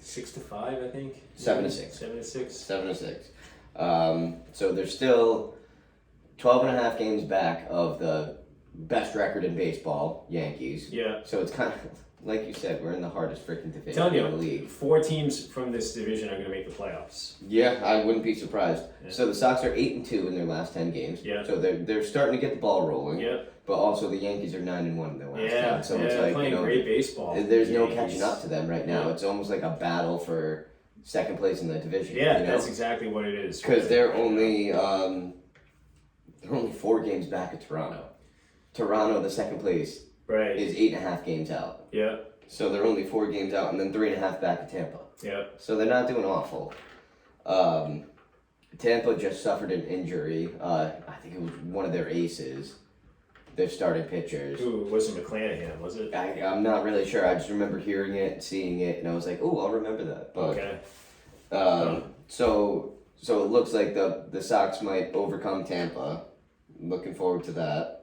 6-5, I think. 7-6. 7-6. 7-6. So they're still 12 and a half games back of the best record in baseball, Yankees. Yeah. So it's kind of like you said, we're in the hardest freaking division Telling in the you, league. 4 teams from this division are going to make the playoffs. Yeah, I wouldn't be surprised. Yeah. So the Sox are 8-2 in their last 10 games. Yeah. So they're starting to get the ball rolling. Yeah, But also the Yankees are 9-1 in their last yeah, 10. So yeah. it's like, Playing great baseball. there's no Yankees. catching up to them right now. Yeah. It's almost like a battle for second place in the division. Yeah, you know? that's exactly what it is. Because they're only 4 games back at Toronto. Toronto, the second place, right. is 8.5 games out. Yeah, So they're only 4 games out, and then 3.5 back at Tampa. yeah. So they're not doing awful. Tampa just suffered an injury. I think it was one of their aces, their starting pitchers. Ooh, it wasn't McClanahan, was it? I'm not really sure. I just remember hearing it, seeing it, and I was like, "Oh, I'll remember that." But Okay. so it looks like the Sox might overcome Tampa. Looking forward to that.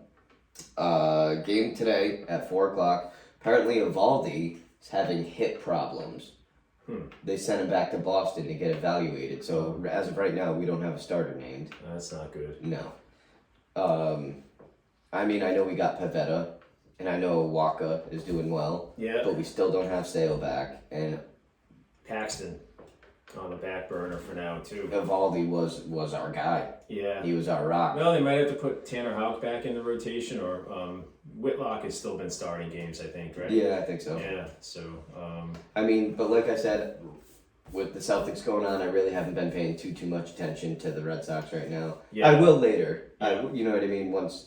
Game today at 4:00. Apparently, Evaldi is having hip problems. They sent him back to Boston to get evaluated. So as of right now, we don't have a starter named. That's not good. No. I mean, I know we got Pavetta, and I know Waka is doing well, Yeah. but we still don't have Sale back, and Paxton on the back burner for now, too. Evaldi was our guy. Yeah. He was our rock. Well, they might have to put Tanner Houck back in the rotation, or Whitlock has still been starting games, I think, right? Yeah, I think so. Yeah, so, I mean, but like I said, with the Celtics going on, I really haven't been paying too much attention to the Red Sox right now. Yeah. I will later. Yeah. You know what I mean? Once.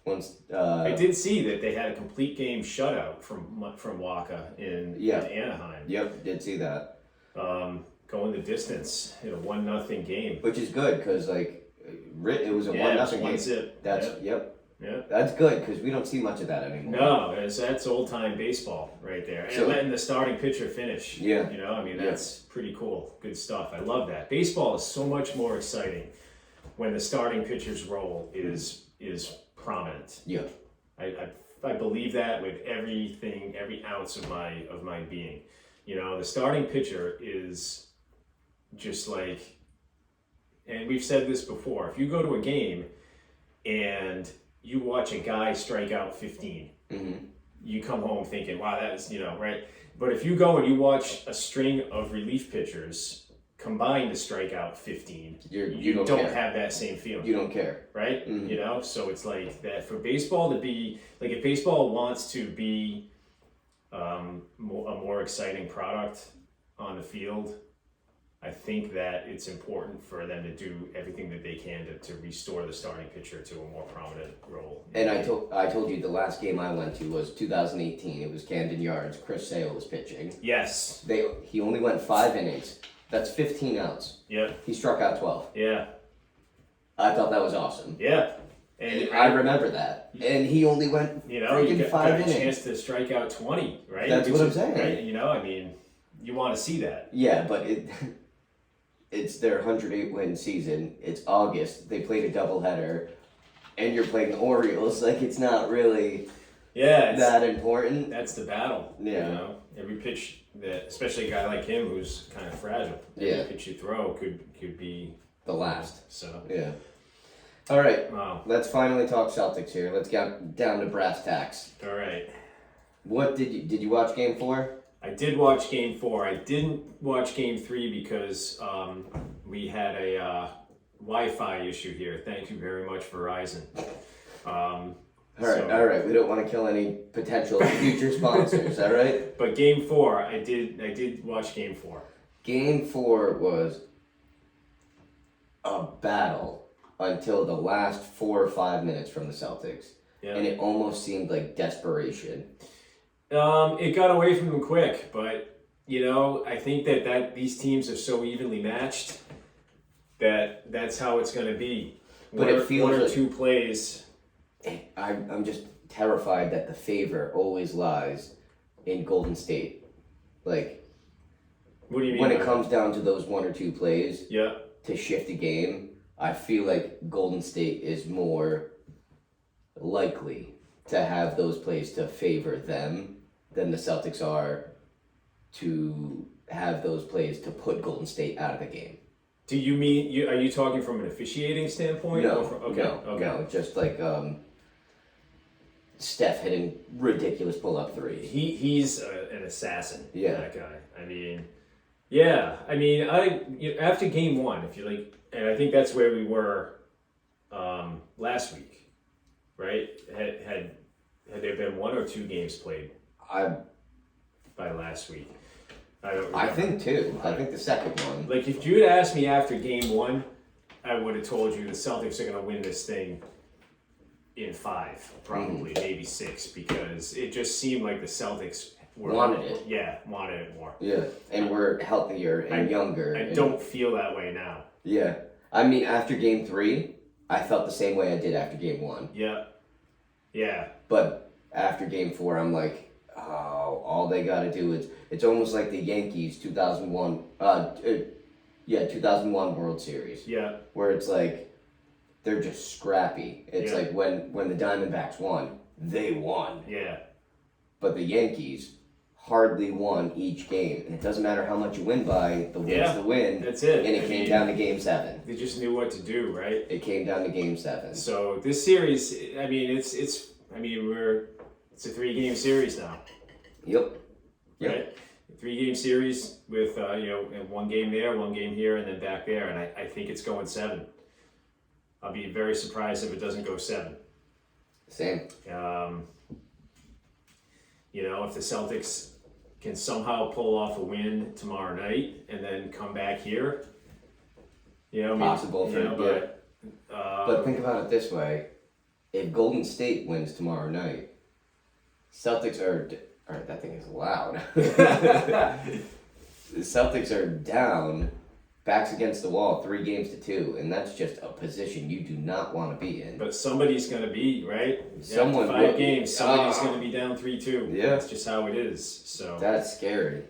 I did see that they had a complete game shutout from Waka in Yeah. Anaheim. Yep, did see that. Going the distance in a 1-0 game. Which is good because like, it was a Yeah, 1-0 one game. zip. That's Yeah. That's good because we don't see much of that anymore. No, that's old time baseball right there. And So- letting the starting pitcher finish. Yeah. You know, I mean, Yeah. that's pretty cool. Good stuff. I love that. Baseball is so much more exciting when the starting pitcher's role is prominent. Yeah. I believe that with everything, every ounce of my being. You know, the starting pitcher is just like, and we've said this before, if you go to a game and you watch a guy strike out 15, you come home thinking, wow, that is, right? But if you go and you watch a string of relief pitchers combined to strike out 15, You don't don't care. have that same feeling. You don't care. Right? Mhm. So it's like that for baseball to be, like if baseball wants to be a more exciting product on the field, I think that it's important for them to do everything that they can to restore the starting pitcher to a more prominent role. And I told you the last game I went to was 2018. It was Camden Yards. Chris Sale was pitching. Yes. He only went 5 innings. That's 15 outs. Yeah. He struck out 12. Yeah. I thought that was awesome. Yeah. And I remember that. And he only went you freaking got 5 a innings. chance to strike out 20, right? That's what I'm saying. Right? I mean, you want to see that. Yeah, but it's their 108 win season. It's August. They played a doubleheader, and you're playing the Orioles. Like it's not really Yeah. that important. That's the battle. Yeah. Every pitch that, especially a guy like him who's kind of fragile. Yeah. Every pitch you throw could be The last. So. Yeah. All right. Wow. Let's finally talk Celtics here. Let's get down to brass tacks. All right. What did you watch Game 4? I did watch Game 4. I didn't watch Game 3 because we had a Wi-Fi issue here. Thank you very much, Verizon. All right. We don't want to kill any potential future sponsors. All right. But Game 4, I did watch Game 4. Game 4 was a battle until the last 4 or 5 minutes from the Celtics, Yeah. and it almost seemed like desperation. It got away from them quick, but I think that these teams are so evenly matched that that's how it's going to be. But it feels one or like- two plays. I'm just terrified that the favor always lies in Golden State. Like What do you mean? when by it comes down to those 1 or 2 plays that? Yeah. to shift a game, I feel like Golden State is more likely to have those plays to favor them than the Celtics are to have those plays to put Golden State out of the game. Do you mean are you talking from an officiating standpoint? No, or from, okay. no, just like Steph hitting ridiculous pull-up threes. He's an assassin. Yeah. That guy. I mean, yeah. I mean, after game one, if you like, and I think that's where we were last week, right? Had there been one or two games played by last week? I don't remember. I think two. I think the second one. Like, if you had asked me after game one, I would have told you the Celtics are going to win this thing in 5, probably, maybe 6, because it just seemed like the Celtics Wanted it. Yeah, wanted it more. Yeah, and we're healthier and younger. I don't feel that way now. Yeah. I mean, after game 3, I felt the same way I did after game 1. Yeah. Yeah. But after game 4, I'm like, oh, all they got to do is, it's almost like the Yankees 2001, 2001 World Series. Yeah. Where it's like, they're just scrappy. It's like when the Diamondbacks won, they won. Yeah. But the Yankees hardly won each game. And it doesn't matter how much you win by, the win's the win. That's it. And it came down to game 7. They just knew what to do, right? It came down to game 7. So this series, I mean, it's a 3-game series now. Yep. Right? 3-game series with one game there, one game here, and then back there, and I think it's going 7. I'll be very surprised if it doesn't go 7. Same. If the Celtics can somehow pull off a win tomorrow night and then come back here, Possible but think about it this way: if Golden State wins tomorrow night, Celtics are that thing is loud. The Celtics are down, backs against the wall, 3-2, and that's just a position you do not want to be in. But somebody's going to be, right? Someone After 5 games, somebody's going to be down 3-2. Yeah. That's just how it is. So That's scary.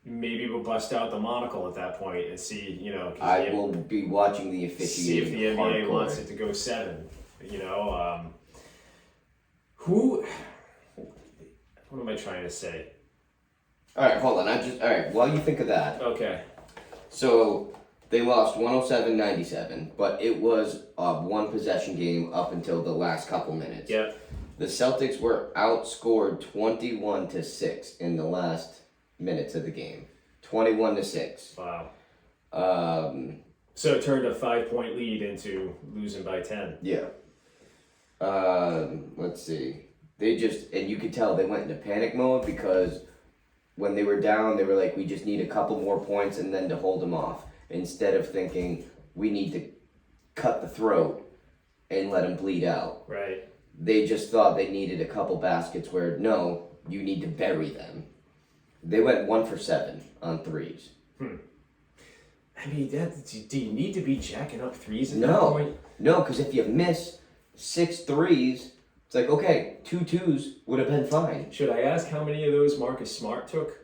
Maybe we'll bust out the monocle at that point and see, I will be watching the see if officiating. the NBA hardcore. wants it to go 7. What am I trying to say? Alright, hold on. Alright, while you think of that. Okay. So, they lost 107-97, but it was a 1-possession game up until the last couple minutes. Yep. The Celtics were outscored 21-6 in the last minutes of the game. 21-6. Wow. So it turned a 5-point lead into losing by 10. Yeah. Let's see. And you could tell they went into panic mode because when they were down, they were like, we just need a couple more points and then to hold them off. Instead of thinking, we need to cut the throat and let them bleed out. Right. They just thought they needed a couple baskets where, no, you need to bury them. They went 1 for 7 on threes. I mean, do you need to be jacking up threes at that No. point? No, because if you miss 6 threes, it's like, okay, 2 2s would have been fine. Should I ask how many of those Marcus Smart took?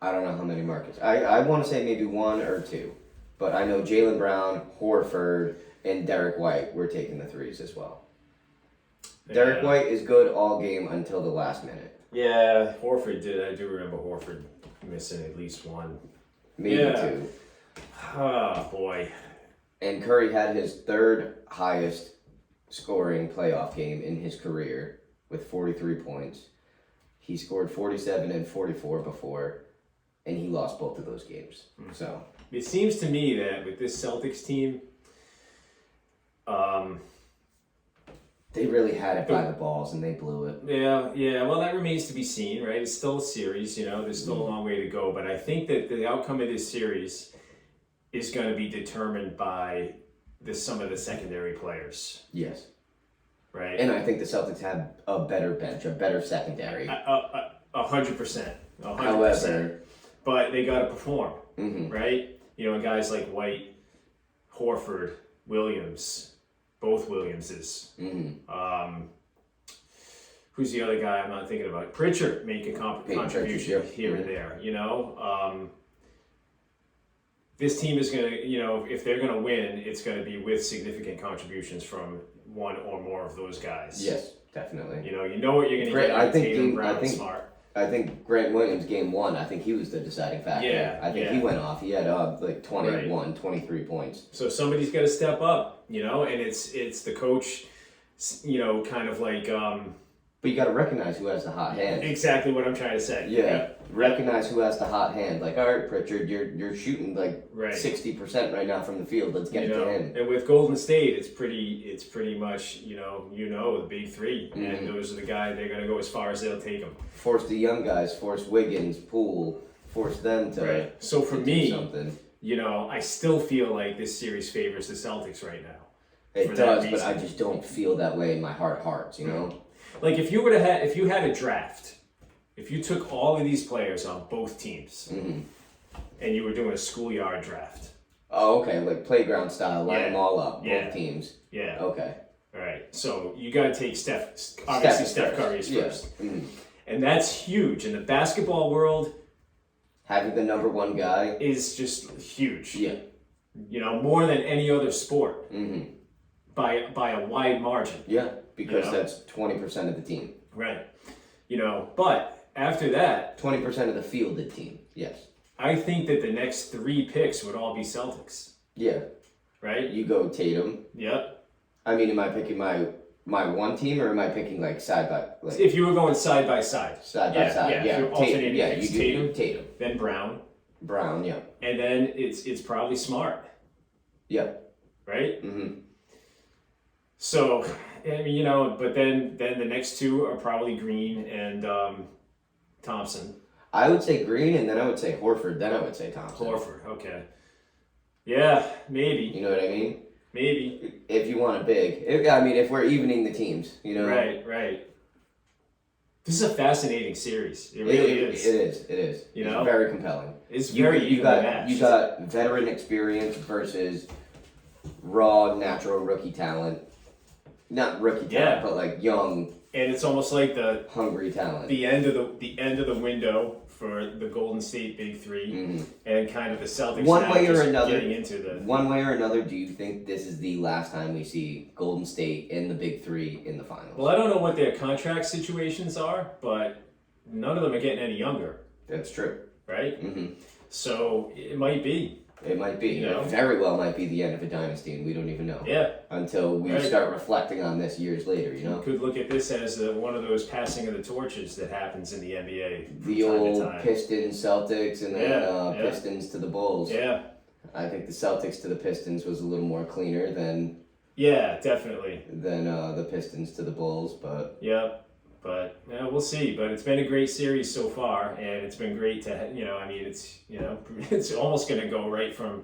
I don't know how many markets. I want to say maybe 1 or 2. But I know Jaylen Brown, Horford, and Derek White were taking the threes as well. Derek White is good all game until the last minute. Yeah, Horford did. I do remember Horford missing at least 1. Maybe 2. Oh, boy. And Curry had his 3rd highest scoring playoff game in his career with 43 points. He scored 47 and 44 before, and he lost both of those games. So it seems to me that with this Celtics team, they really had it by the balls, and they blew it. Yeah. Well, that remains to be seen, right? It's still a series, there's still a long way to go. But I think that the outcome of this series is going to be determined by some of the secondary players. Yes. Right? And I think the Celtics had a better bench, a better secondary. 100%. However, but they got to perform, mm-hmm. right? Guys like White, Horford, Williams, both Williamses. Mm-hmm. Who's the other guy I'm not thinking about? Pritchard make a contribution here and there. This team is going to, if they're going to win, it's going to be with significant contributions from one or more of those guys. Yes, definitely. You know what you're going to get. I think Tatum, Brown, Smart. I think Grant Williams game 1. I think he was the deciding factor. Yeah, I think he went off. He had like 21, 23 points. So somebody's got to step up, and it's the coach kind of like But you got to recognize who has the hot hand. exactly what I'm trying to say. Yeah. Recognize who has the hot hand. Like, all right, Pritchard, you're shooting like Right. 60% right now from the field. Let's get it to him. And with Golden State, it's pretty much the big three, and those are the guys. They're gonna go as far as they'll take them. Force the young guys. Force Wiggins, Poole. Force them to. Right. So for to do me, something. I still feel like this series favors the Celtics right now. It for that does, but I reason. just don't feel that way in my heart of hearts. You know. Like if you had a draft, if you took all of these players on both teams, and you were doing a schoolyard draft. Oh, okay, like playground style, line Yeah. them all up, Yeah. both teams. Yeah. Okay. All right. So you got to take obviously Steph Curry is Yeah. first, Mhm. and that's huge in the basketball world. Having the number one guy. Is just huge. Yeah. More than any other sport hmm by a wide margin. Yeah, because Yeah. that's 20% of the team. Right. But after that, 20% of the fielded team. Yes. I think that the next 3 picks would all be Celtics. Yeah. Right? You go Tatum. Yep. I mean, am I picking my one team or am I picking like side by If you were going side by side. side by side? Yeah. Yeah. If you're alternating Yeah. picks, You do Tatum. then Brown, Brown. Yeah. and then it's probably Smart. Yeah. Right? hmm So, I mean, but then the next 2 are probably Green and Thompson. I would say Green, and then I would say Horford. Then I would say Thompson. Horford, okay. Yeah, maybe. You know what I mean? Maybe. If you want a big, if we're evening the teams, Right. This is a fascinating series. It really is. It is. It's very compelling. It's very you evenly got matched. you got veteran experience versus raw natural rookie talent. Not rookie talent, Yeah. but like young, and it's almost like hungry talent. the end of the window for the Golden State Big 3, and kind of the Celtics One now way or just another- getting into the. One way or another, do you think this is the last time we see Golden State in the Big 3 in the finals? Well, I don't know what their contract situations are, but none of them are getting any younger, That's true. right? hmm So it might be. It might be. You know? It very well might be the end of a dynasty, and we don't even know. Yeah. Until we Right. start reflecting on this years later, you know? Could look at this as one of those passing of the torches that happens in the NBA from The time to old time. Pistons, Celtics, and then Yeah. Pistons to the Bulls. Yeah. I think the Celtics to the Pistons was a little more cleaner than Yeah, definitely. the Pistons to the Bulls, but Yeah, but we'll see. But it's been a great series so far, and it's been great to it's almost going to go right from,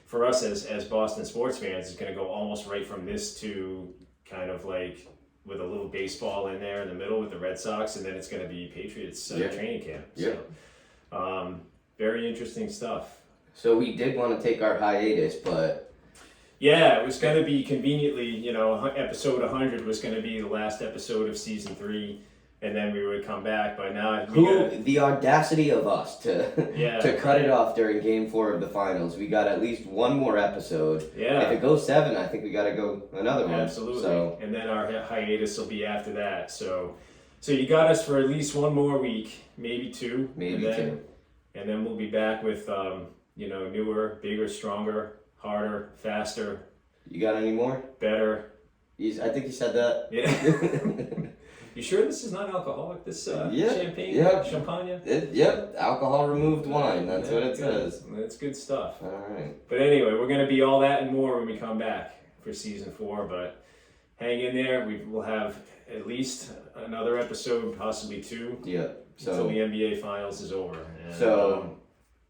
for us as Boston sports fans, it's going to go almost right from this to kind of like with a little baseball in there in the middle with the Red Sox, and then it's going to be Patriots training camp. Yeah. So, very interesting stuff. so we did want to take our hiatus, but Yeah, it was going to be conveniently, episode 100 was going to be the last episode of season 3, and then we would come back. But now the audacity of us to Yeah. to cut it off during Game 4 of the finals. We got at least one more episode. Yeah. If it goes 7, I think we got to go another one. Absolutely. So And then our hiatus will be after that. So you got us for at least one more week, maybe 2. Maybe and then, 2. And then we'll be back with, newer, bigger, stronger, harder, faster, you got any more? better. I think you said that. Yeah. You sure this is not alcoholic, this Yeah, champagne? yeah. Champagne? Yep, alcohol removed wine. That's what it good. says. That's good stuff. All right. But anyway, we're going to be all that and more when we come back for season 4. But hang in there. We'll have at least another episode, possibly 2, Yeah. until So the NBA Finals is over. And,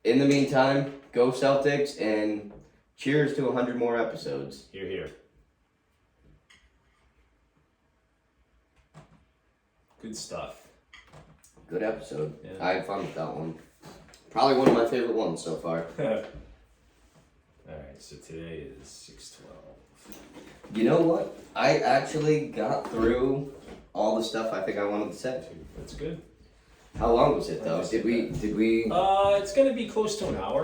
in the meantime, go Celtics and cheers to 100 more episodes. Here. Good stuff. Good episode. Yeah. I had fun with that one. Probably one of my favorite ones so far. All right, so today is 6/12. You know what? I actually got through all the stuff I think I wanted to say. That's good. How long was it though? Did we? It's going to be close to an hour.